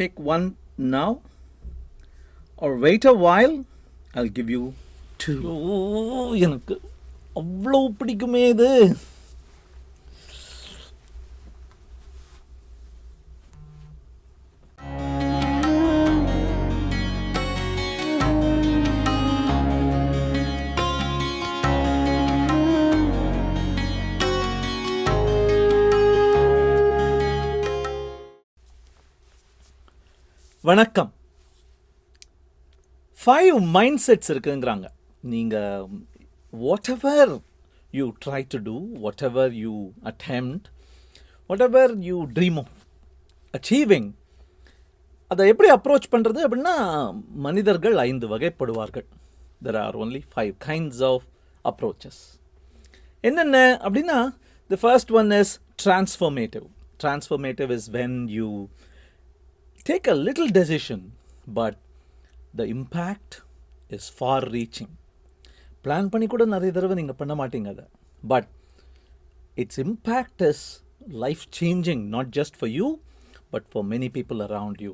take one now or wait a while. I'll give you two. எனக்கு அவ்வளோ பிடிக்குமே இது. வணக்கம். 5 மைண்ட் செட்ஸ் இருக்குங்கிறாங்க. நீங்கள் whatever you try to do, whatever you attempt, whatever you dream of achieving, அதை எப்படி அப்ரோச் பண்ணுறது அப்படின்னா மனிதர்கள் 5 வகைப்படுவார்கள். There are only 5 kinds of approaches. என்னென்ன அப்படின்னா the first one is transformative. Transformative is when you take a little decision, but the impact is far reaching. Plan பண்ணி கூட நிறைய தடவை நீங்கள் பண்ண மாட்டீங்க அதை, but it's impact is life changing, not just for you but for many people around you.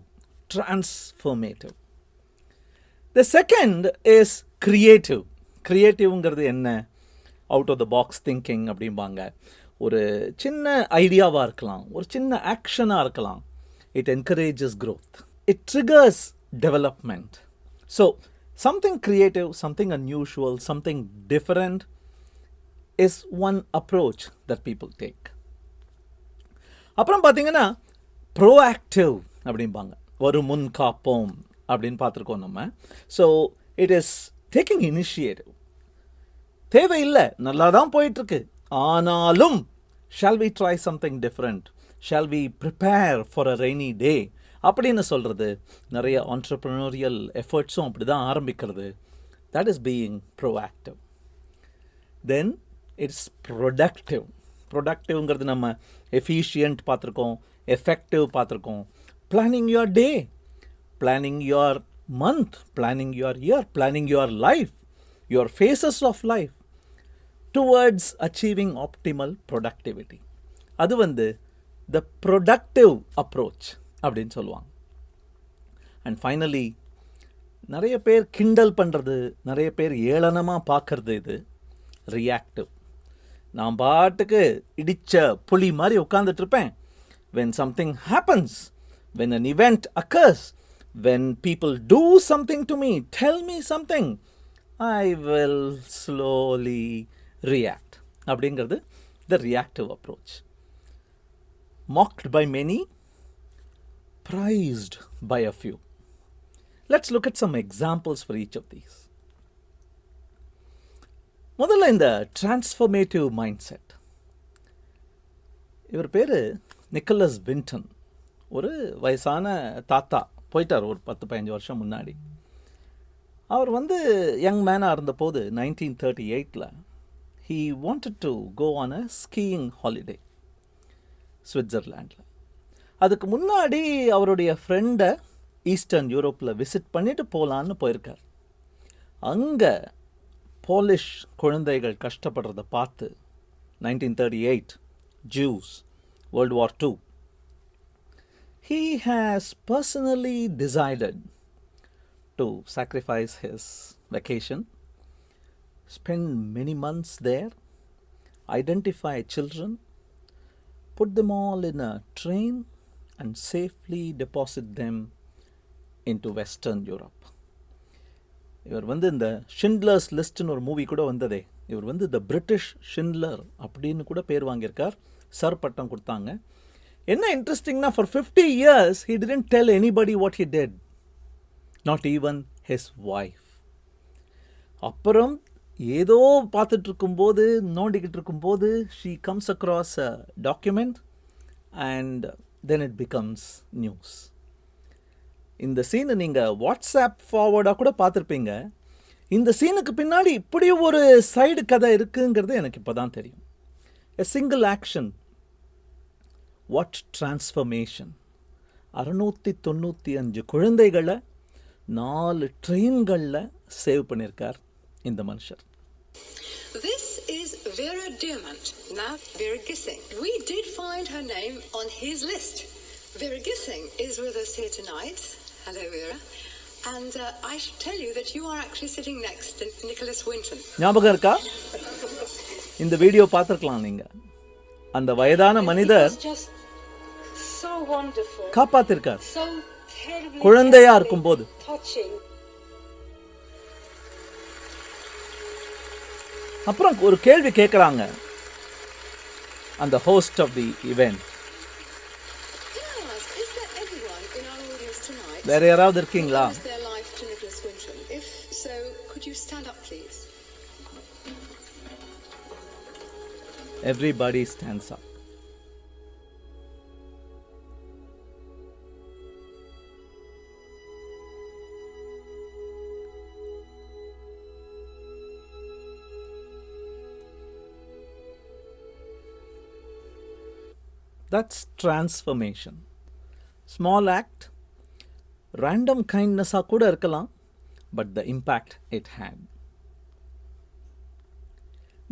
Transformative. The second is creative. கிரியேட்டிவ்ங்கிறது என்ன? Out of the box thinking அப்படிம்பாங்க. ஒரு சின்ன ஐடியாவாக இருக்கலாம், ஒரு சின்ன ஆக்ஷனாக இருக்கலாம். It encourages growth. It triggers development. So, something creative, something unusual, something different is one approach that people take. அப்புறம் பார்த்தீங்கன்னா ப்ரோஆக்டிவ் அப்படிம்பாங்க. ஒரு முன் காப்போம் அப்படின்னு பார்த்துருக்கோம் நம்ம. So it is taking initiative. தேவையில்லை, நல்லா தான் போயிட்டுருக்கு, ஆனாலும் shall we try something different, shall we prepare for a rainy day அப்படின்னு சொல்கிறது. நிறைய ஆண்டர்ப்ரனோரியல் எஃபர்ட்ஸும் அப்படி தான் ஆரம்பிக்கிறது. That is being proactive. Then it's productive. ப்ரொடக்டிவ்ங்கிறது நம்ம எஃபிஷியன்ட் பார்த்துருக்கோம், எஃபெக்டிவ் பார்த்துருக்கோம். Planning your day, planning your month, planning your year, planning your life, your phases of life towards achieving optimal productivity. அது the productive approach அப்படின்னு சொல்லுவாங்க. And finally நிறைய பேர் கிண்டல் பண்ணுறது, நிறைய பேர் ஏளனமாக பார்க்கறது இது ரியாக்டிவ். நான் பாட்டுக்கு இடித்த புலி மாதிரி உட்காந்துட்ருப்பேன். when something happens, when an event occurs, when people do something to me, tell me something, I will slowly react அப்படிங்கிறது the reactive approach. Mocked by many, prized by a few. Let's look at some examples for each of these. முதல்ல இந்த transformative mindset. இவர் பேர் Nicholas வின்டன். ஒரு வயசான தாத்தா, போயிட்டார் ஒரு 10-15 வருஷம் முன்னாடி. அவர் யங் மேனாக இருந்தபோது 1938 he wanted to go on a skiing holiday சுவிட்சர்லாண்டில். அதுக்கு முன்னாடி அவருடைய ஃப்ரெண்டை ஈஸ்டர்ன் யூரோப்பில் விசிட் பண்ணிவிட்டு போகலான்னு போயிருக்கார். அங்கே போலிஷ் குழந்தைகள் கஷ்டப்படுறத பார்த்து 1938 juice, World War II, he has personally decided to sacrifice his vacation, spend many months there, identify children, put them all in a train and safely deposit them into Western Europe. இவர் இந்த Schindler's லிஸ்ட்னு ஒரு movie கூட வந்ததே, இவர் த British Schindler அப்படின்னு கூட பேர் வாங்கியிருக்கார். Sir பட்டம் கொடுத்தாங்க. என்ன இன்ட்ரெஸ்டிங்னா for 50 years he didn't tell anybody what he did, not even his wife. அப்புறம் ஏதோ பார்த்துட்டு இருக்கும்போது, நோண்டிக்கிட்டு இருக்கும்போது, she comes across a document and then it becomes news. இந்த சீனை நீங்கள் வாட்ஸ்அப் ஃபார்வர்டாக கூட பார்த்துருப்பீங்க. இந்த சீனுக்கு பின்னாடி இப்படி ஒரு சைடு கதை இருக்குங்கிறது எனக்கு இப்போ தான் தெரியும். a single action, what transformation. 695 குழந்தைகளை 4 ட்ரெயின்களில் சேவ் பண்ணியிருக்கார் இந்த மனுஷர். This is Vera Diamant. Now, Vera Gissing. We did find her name on his list. Vera Gissing is with us here tonight. Hello, Vera. And I should tell you that you are actually sitting next to Nicholas Winton. ஞாபகம் இருக்கா? இந்த video பார்த்துருக்கலாம் நீங்கள். அந்த வயதான மனிதர் So wonderful. காப்பாத்திருக்கார். So terribly குழந்தையா இருக்கும்போது. touching. அப்புறம் ஒரு கேள்வி கேட்குறாங்க அந்த host of the event. Can I ask, is there anyone in our audience tonight வேற யாராவது இருக்கீங்களா? who owes their life to Nicholas Winton? If so, could you stand up, please? Everybody stands up. That's transformation. Small act, random kindness கூட இருக்கலாம், but the impact it had.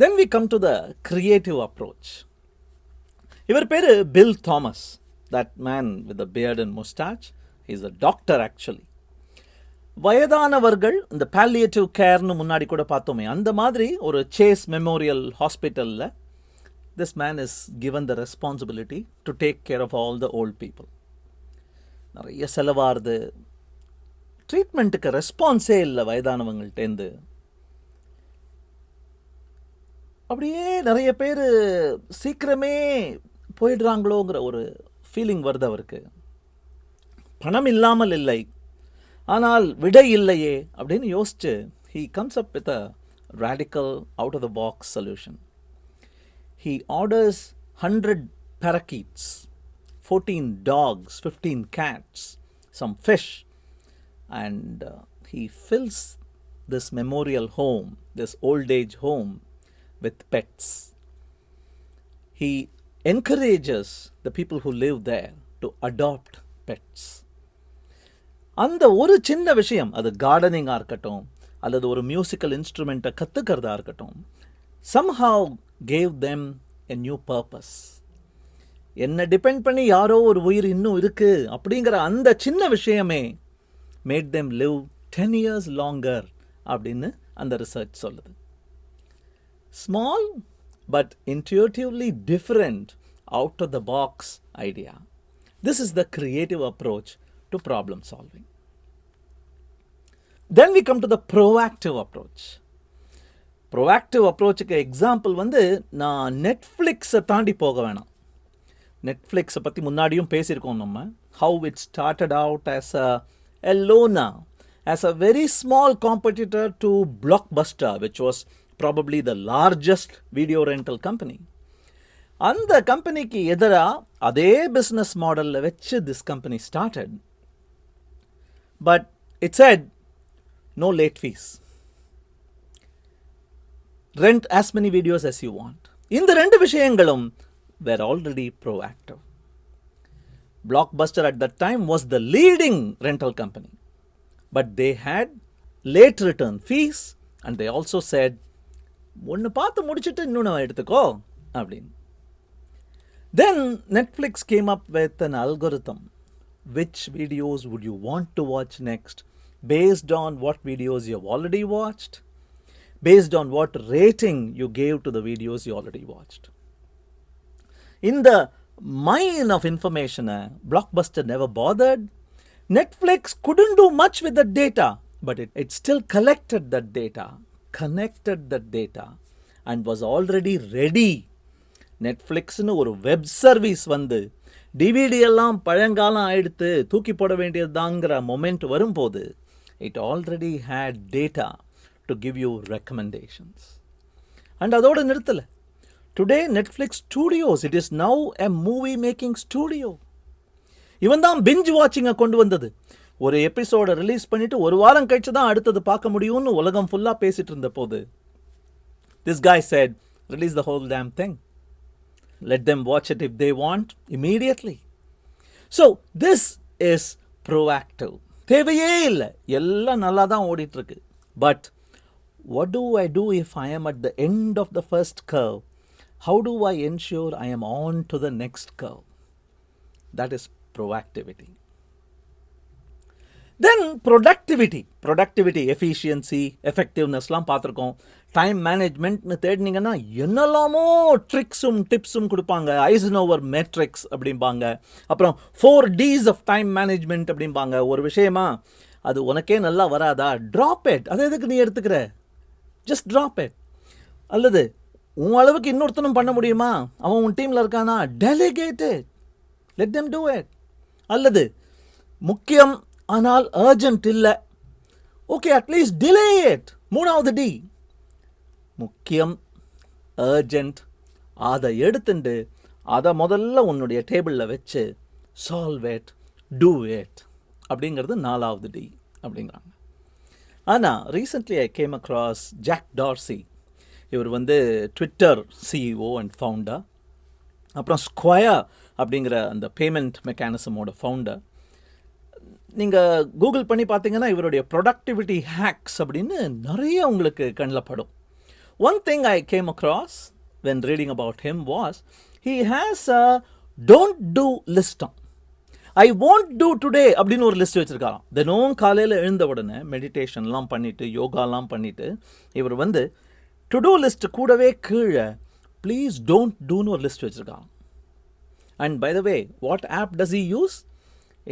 Then we come to the creative approach. இவர் பேரு bill Thomas. That man with the beard and mustache, he's a doctor actually. வயதானவர்கள் இந்த palliative careனு முன்னாடி கூட பார்த்தோமே, அந்த மாதிரி ஒரு சேஸ் மெமோரியல் ஹாஸ்பிட்டலில் this man is given the responsibility to take care of all the old people. நிறைய செலவாருது, ட்ரீட்மெண்ட்டுக்கு ரெஸ்பான்ஸே இல்லை வயதானவங்கள்டேந்து. அப்படியே நிறைய பேர் சீக்கிரமே போயிடுறாங்களோங்கிற ஒரு ஃபீலிங் வருது அவருக்கு. பணம் இல்லாமல் இல்லை, ஆனால் விடை இல்லையே அப்படின்னு யோசிச்சு he comes up with a radical out of the box solution. He orders 100 parakeets, 14 dogs, 15 cats, some fish, and he fills this memorial home, this old age home, with pets. He encourages the people who live there to adopt pets. அந்த ஒரு சின்ன விஷயம், அது கார்டனிங்காக இருக்கட்டும் அல்லது ஒரு musical இன்ஸ்ட்ருமெண்ட்டை கற்றுக்கிறதா இருக்கட்டும், somehow gave them a new purpose. என்னை டிபெண்ட் பண்ணி யாரோ ஒரு உயிர் இன்னும் இருக்குது அப்படிங்கிற அந்த சின்ன விஷயமே made them live 10 years longer அப்படின்னு அந்த ரிசர்ச் சொல்லுது. Small but intuitively different out of the box idea. This is the creative approach to problem solving. Then we come to the proactive approach. Proactive அப்ரோச்சுக்கு example நான் நெட்ஃப்ளிக்ஸை தாண்டி போக வேணாம். நெட்ஃப்ளிக்ஸை பற்றி முன்னாடியும் பேசியிருக்கோம் நம்ம. How it started out as a loner, as a very small competitor to Blockbuster, which was probably the largest video rental company. அந்த கம்பெனிக்கு எதிராக அதே பிஸ்னஸ் மாடலில் வச்சு this company started. But it said no late fees. Rent as many videos as you want. இந்த ரெண்டு விஷயங்களும் were already proactive. Blockbuster at that time was the leading rental company, but they had late return fees and they also said ஒன்று பார்த்து முடிச்சுட்டு இன்னொன்று எடுத்துக்கோ அப்படின்னு. Then Netflix came up with an algorithm. Which videos would you want to watch next based on what videos you have already watched, based on what rating you gave to the videos you already watched. In the mine of information, Blockbuster never bothered. Netflix couldn't do much with the data, but it still collected that data, connected that data, and was already ready. நெட்ஃப்ளிக்ஸ்னு ஒரு web service DVD எல்லாம் பழங்காலம் ஆயிடுத்து தூக்கி போட வேண்டியது தாங்கிற moment வரும்போது it already had data to give you recommendations. And அதோட நிறுத்தலை. Today Netflix Studios, it is now a movie making studio. இவன் தான் பிஞ்ச் வாட்சிங்கை கொண்டு வந்தது. ஒரு எபிசோடை ரிலீஸ் பண்ணிட்டு ஒரு வாரம் கழிச்சு தான் அடுத்தது பார்க்க முடியும்னு உலகம் ஃபுல்லாக பேசிட்டு இருந்த போது this guy said, release the whole damn thing. Let them watch it if they want immediately. So this is proactive. தேவையே இல்லை, எல்லாம் நல்லா தான் ஓடிட்டு இருக்கு. But what do I do if I am at the end of the first curve? How do I ensure I am on to the next curve? That is proactivity. Then productivity efficiency எஃபெக்டிவ்னஸ்லாம் பார்த்துருக்கோம். Time மேனேஜ்மெண்ட்னு தேடினீங்கன்னா என்னெல்லாமோ ட்ரிக்ஸும் டிப்ஸும் கொடுப்பாங்க. Eisenhower matrix அப்படிம்பாங்க. அப்புறம் 4 Ds of time management அப்படிம்பாங்க. ஒரு விஷயமா அது உனக்கே நல்லா வராதா, ட்ராப் இட். அதை எதுக்கு நீ எடுத்துக்கிற, ஜஸ்ட் ட்ராப் இட். அல்லது உன் அளவுக்கு இன்னொருத்தனும் பண்ண முடியுமா, அவன் உன் டீமில் இருக்கானா, delegate it, let them do it. அல்லது முக்கியம் ஆனால் அர்ஜென்ட் இல்லை, ஓகே அட்லீஸ்ட் டிலே இட். 3வது டி, முக்கியம் அர்ஜென்ட், அதை எடுத்துட்டு அதை முதல்ல உன்னுடைய டேபிளில் வச்சு சால்வ் இட், டூ இட் அப்படிங்கிறது 4வது டி அப்படிங்கிறாங்க. ஆனால் recently I came across Jack Dorsey. இவர் ட்விட்டர் சிஇஓ அண்ட் ஃபவுண்டர். அப்புறம் ஸ்கொயர் அப்படிங்கிற அந்த பேமெண்ட் மெக்கானிசமோட ஃபவுண்டர். நீங்கள் கூகுள் பண்ணி பார்த்தீங்கன்னா இவருடைய ப்ரொடக்டிவிட்டி ஹேக்ஸ் அப்படின்னு நிறைய உங்களுக்கு கண்ணில் படும். One thing I came across when reading about him was he has a don't do list. I want to today அப்படின்னு ஒரு லிஸ்ட் வச்சுருக்காராம். தினம் காலையில் எழுந்த உடனே மெடிடேஷன்லாம் பண்ணிவிட்டு யோகாலாம் பண்ணிவிட்டு இவர் டு டூ லிஸ்ட் கூடவே கீழே ப்ளீஸ் டோன்ட் டூன்னு ஒரு லிஸ்ட் வச்சுருக்காராம். And by the way, what app does he use?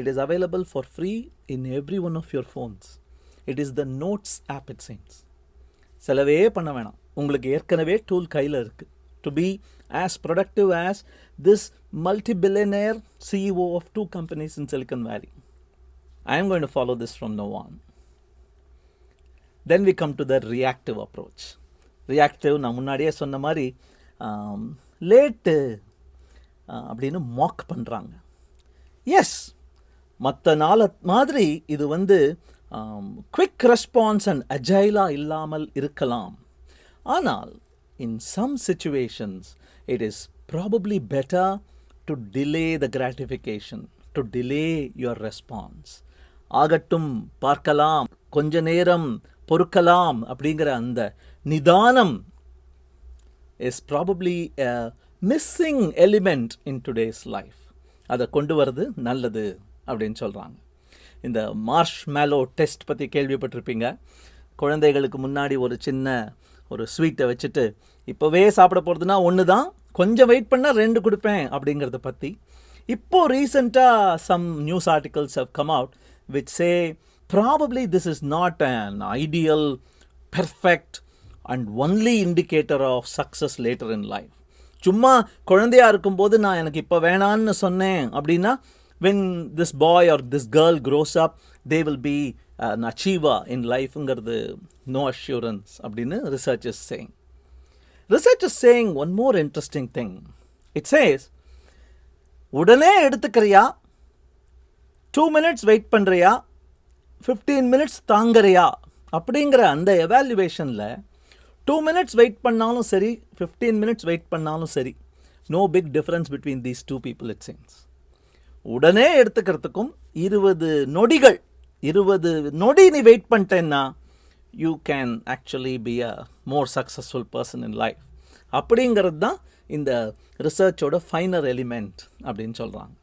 It is available for free in every one of your phones. It is the Notes app, it seems. செலவே பண்ண வேணாம், உங்களுக்கு ஏற்கனவே டூல் கையில் இருக்குது to be as productive as this multi-billionaire CEO of 2 companies in Silicon Valley. I am going to follow this from now on. Then we come to the reactive approach. Reactive, நான் முன்னாடியே சொன்ன மாதிரி late அப்படின்னு Mach பண்ணுறாங்க. S, மற்ற நாளை மாதிரி இது குவிக் ரெஸ்பான்ஸ் அண்ட் அஜைலாக இல்லாமல் இருக்கலாம். ஆனால் in some situations it is probably better to delay the gratification, to delay your response. ஆகட்டும், பார்க்கலாம், கொஞ்ச நேரம் பொறுக்கலாம் அப்படிங்கிற அந்த நிதானம் is probably a missing element in today's life. அதை கொண்டு வர்றது நல்லது அப்படின்னு சொல்கிறாங்க. இந்த மார்ஷ்மேலோ டெஸ்ட் பற்றி கேள்விப்பட்டிருப்பீங்க. குழந்தைகளுக்கு முன்னாடி ஒரு சின்ன ஸ்வீட்டை வச்சுட்டு இப்போவே சாப்பிட போகிறதுனா 1 தான், கொஞ்சம் வெயிட் பண்ணால் 2 கொடுப்பேன் அப்படிங்கிறத பற்றி. இப்போது ரீசெண்டாக some news articles have come out which say probably this is not an ideal, perfect and only indicator of success later in life. சும்மா குழந்தையாக இருக்கும்போது நான் எனக்கு இப்போ வேணான்னு சொன்னேன் அப்படின்னா when this boy or this girl grows up they will be an achiever in lifeங்கிறது no assurance அப்படின்னு research is saying. Research is saying one more interesting thing. It says உடனே எடுத்துக்கிறியா, 2 minutes வெயிட் பண்ணுறியா, 15 minutes தாங்குறியா அப்படிங்கிற அந்த எவாலுவேஷனில் 2 minutes wait பண்ணாலும் சரி, 15 minutes wait பண்ணாலும் சரி, no big difference between these 2 people it seems. உடனே எடுத்துக்கிறதுக்கும் 20 நொடி நீ வெயிட் பண்ணிட்டேன்னா you can actually be a more successful person in life. அப்படிங்கிறது தான் இந்த ரிசர்ச்சோட ஃபைனல் எலிமெண்ட் அப்படின்னு சொல்கிறாங்க.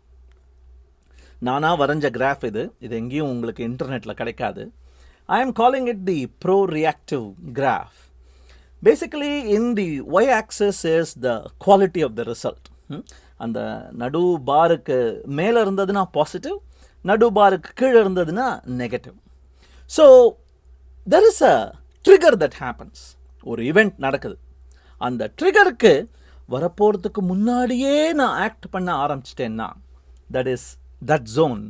நானாக வரைஞ்ச கிராஃப் இது எங்கேயும் உங்களுக்கு இன்டர்நெட்டில் கிடைக்காது. I am calling it the Pro-Reactive graph. Basically, in the y-axis is the quality of the result. அந்த நடு பாருக்கு மேலே இருந்ததுன்னா பாசிட்டிவ், நடு பாருக்கு கீழே இருந்ததுன்னா negative. So there is a trigger that happens. ஒரு ஈவெண்ட் நடக்குது, அந்த ட்ரிகருக்கு வரப்போகிறதுக்கு முன்னாடியே நான் ஆக்ட் பண்ண ஆரம்பிச்சிட்டேன்னா, தட் ஜோன்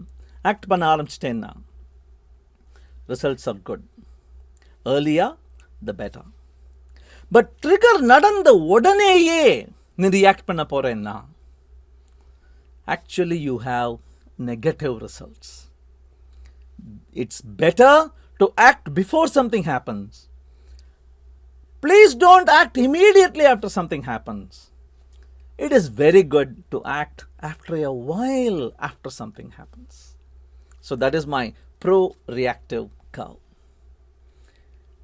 ஆக்ட் பண்ண ஆரம்பிச்சிட்டேன்னா results are good. Earlier the better. But trigger நடந்த உடனேயே நீ ரியாக்ட் பண்ண போகிறேன்னா actually you have negative results. It's better to act before something happens. Please don't act immediately after something happens. It is very good to act after a while after something happens. So that is my pro-reactive curve.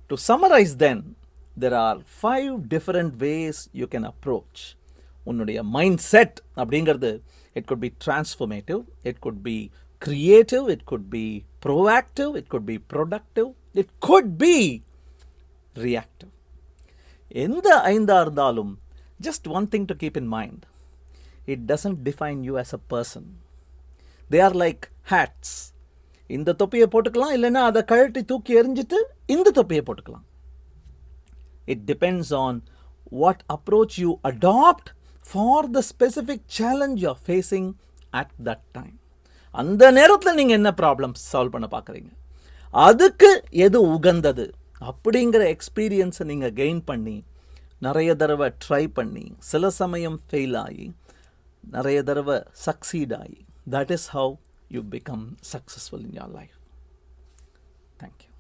To summarize then, there are 5 different ways you can approach. உன்னுடைய mind set அப்படிங்கிறது it could be transformative, it could be creative, it could be proactive, it could be productive, it could be reactive. எந்த ஐந்தா இருந்தாலும் just one thing to keep in mind, it doesn't define you as a person. They are like hats. இந்த தொப்பியை போட்டுக்கலாம், இல்லைன்னா அதை கழட்டி தூக்கி எறிஞ்சிட்டு இந்த தொப்பியை போட்டுக்கலாம். It depends on what approach you adopt for the specific challenge you are facing at that time. அந்த நேரத்தில் நீங்கள் என்ன ப்ராப்ளம் சால்வ் பண்ண பார்க்குறீங்க, அதுக்கு எது உகந்தது அப்படிங்கிற எக்ஸ்பீரியன்ஸை நீங்கள் கெயின் பண்ணி நிறைய தடவை ட்ரை பண்ணி சில சமயம் ஃபெயில் ஆகி நிறைய தடவை சக்சீட் ஆகி, that is how you become successful in your life. Thank you.